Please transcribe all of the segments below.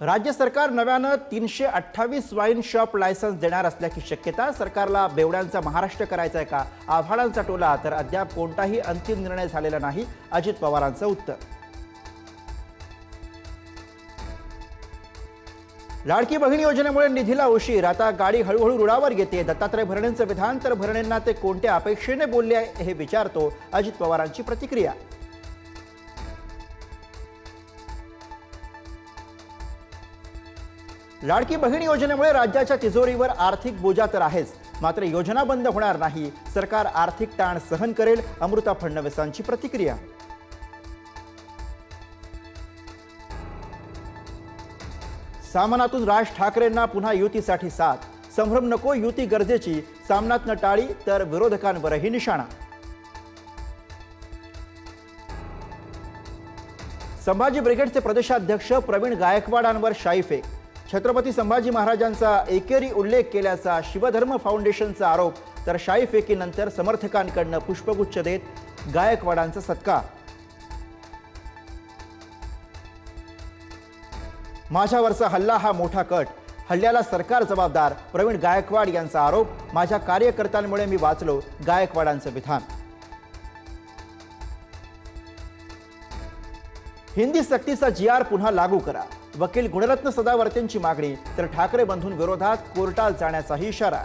राज्य सरकार नव्यानं 328 वाईन शॉप लायसन्स देणार असल्याची शक्यता। सरकारला बेवड्यांचा महाराष्ट्र करायचा आहे का? आव्हाडांचा टोला तर अद्याप कोणताही अंतिम निर्णय झालेला नाही, अजित पवारांचं उत्तर। लाडकी बहीण योजनेमुळे निधीला उशीर, आता गाडी हळूहळू रुळावर येते। दत्तात्रय भरणेंचं विधान तर भरणेंना ते कोणत्या अपेक्षेने बोलले हे विचारतो, अजित पवारांची प्रतिक्रिया। लाडकी बहीण योजनेमुळे राज्याच्या तिजोरीवर आर्थिक बोजा तर आहेच, मात्र योजना बंद होणार नाही। सरकार आर्थिक ताण सहन करेल, अमृता फडणवीसांची प्रतिक्रिया। सामनातून राज ठाकरेंना पुन्हा युतीसाठी साथ, संभ्रम नको, युती गरजेची, सामनातनं टाळी तर विरोधकांवरही निशाणा। संभाजी ब्रिगेडचे प्रदेशाध्यक्ष प्रवीण गायकवाडांवर शाईफेक, छत्रपती संभाजी महाराजांचा एकेरी उल्लेख केल्याचा शिवधर्म फाउंडेशनचा आरोप, तर शाईफेकीनंतर समर्थकांकडून पुष्पगुच्छ देत गायकवाडांचा सत्कार। माझ्यावरचा हल्ला हा मोठा कट, हल्ल्याला सरकार जबाबदार, प्रवीण गायकवाड यांचा आरोप। माझ्या कार्यकर्त्यांमुळे मी वाचलो, गायकवाडांचं विधान। हिंदी सक्तीचा GR पुन्हा लागू करा, वकील गुणरत्न सदावर्तेंची मागणी, तर ठाकरे बंधूंविरोधात कोर्टात जाण्याचाही इशारा।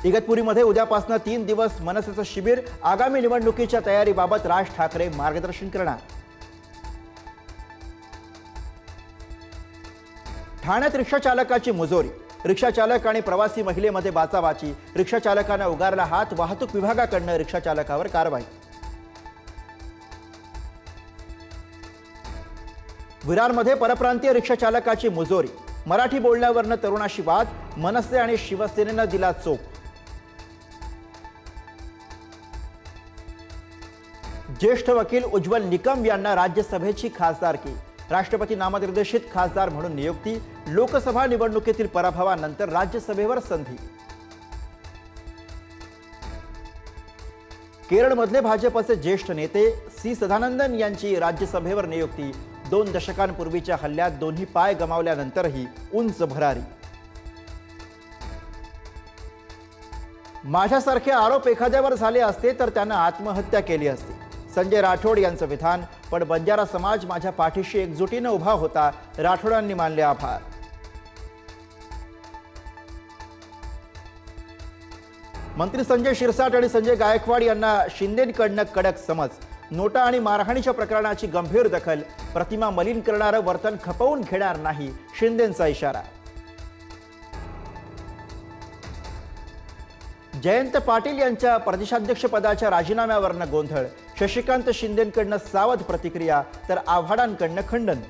इगतपुरीमध्ये उद्यापासून 3 दिवस मनसेचं शिबिर, आगामी निवडणुकीच्या तयारीबाबत राज ठाकरे मार्गदर्शन करणार। ठाण्यात रिक्षा चालकाची मुजोरी, रिक्षा चालक आणि प्रवासी महिलेमध्ये बाचाबाची, रिक्षा चालकानं उगारला हात, वाहतूक विभागाकडून रिक्षा चालकावर कारवाई। विरारमध्ये परप्रांतीय रिक्षा चालकाची मुजोरी, मराठी बोलण्यावरनं तरुणाशी वाद, मनसे आणि शिवसेनेनं दिला चोप। ज्येष्ठ वकील उज्ज्वल निकम यांना राज्यसभेची खासदारकी, राष्ट्रपती नामनिर्देशित खासदार म्हणून नियुक्ती, लोकसभा निवडणुकीतील पराभवानंतर राज्यसभेवर संधी। केरळमधले भाजपचे ज्येष्ठ नेते सी सदानंदन यांची राज्यसभेवर नियुक्ती, 2 दशकांपूर्वीच्या हल्ल्यात दोन्ही पाय गमावल्यानंतरही उंच भरारी। माझ्यासारखे आरोप एखाद्यावर झाले असते तर त्यानं आत्महत्या केली असती, संजय राठोड यांचं विधान। पण बंजारा समाज माझ्या पाठीशी एकजुटीनं उभा होता, राठोडांनी मानले आभार। मंत्री संजय शिरसाट आणि संजय गायकवाड यांना शिंदेंकडनं कडक समज, नोटा आणि मारहाणीच्या प्रकरणाची गंभीर दखल, प्रतिमा मलिन करणारं वर्तन खपवून घेणार नाही, शिंदेंचा इशारा। जयंत पाटील यांच्या प्रदेशाध्यक्षपदाच्या राजीनाम्यावरनं गोंधळ, शशिकांत शिंदेंकडनं सावध प्रतिक्रिया, तर आव्हाडांकडनं खंडन।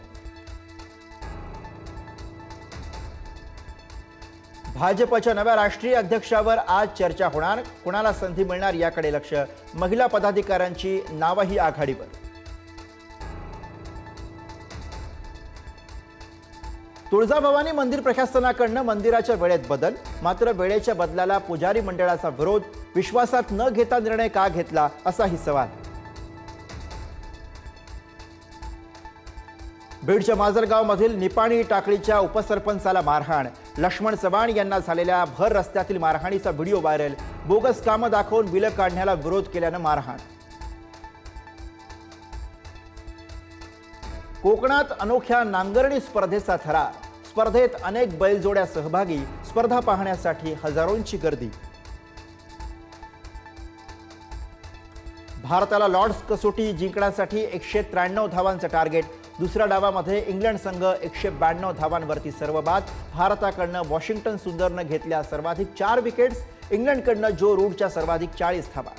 भाजपच्या नव्या राष्ट्रीय अध्यक्षावर आज चर्चा होणार, कोणाला संधी मिळणार याकडे लक्ष, महिला पदाधिकाऱ्यांची नावही आघाडीवर। तुळजाभवानी मंदिर प्रशासनाकडनं मंदिराच्या वेळेत बदल, मात्र वेळेच्या बदलाला पुजारी मंडळाचा विरोध, विश्वासात न घेता निर्णय का घेतला असाही सवाल। बीडच्या माजलगावमधील निपाणी टाकळीच्या उपसरपंचाला मारहाण, लक्ष्मण चव्हाण यांना झालेल्या भर रस्त्यातील मारहाणीचा व्हिडिओ व्हायरल, बोगस कामं दाखवून बिलं काढण्याला विरोध केल्यानं मारहाण। कोकणात अनोख्या नांगरणी स्पर्धेचा थरार, स्पर्धेत अनेक बैलजोड्या सहभागी, स्पर्धा पाहण्यासाठी हजारोंची गर्दी। भारताला लॉर्ड्स कसोटी जिंकण्यासाठी 193 धावांचं टार्गेट, दुसऱ्या डावामध्ये इंग्लंड संघ 192 धावांवरती सर्वबाद। भारताकडनं वॉशिंग्टन सुंदरनं घेतल्या सर्वाधिक 4 विकेट्स, इंग्लंडकडनं जो रूटच्या सर्वाधिक 40 धावा।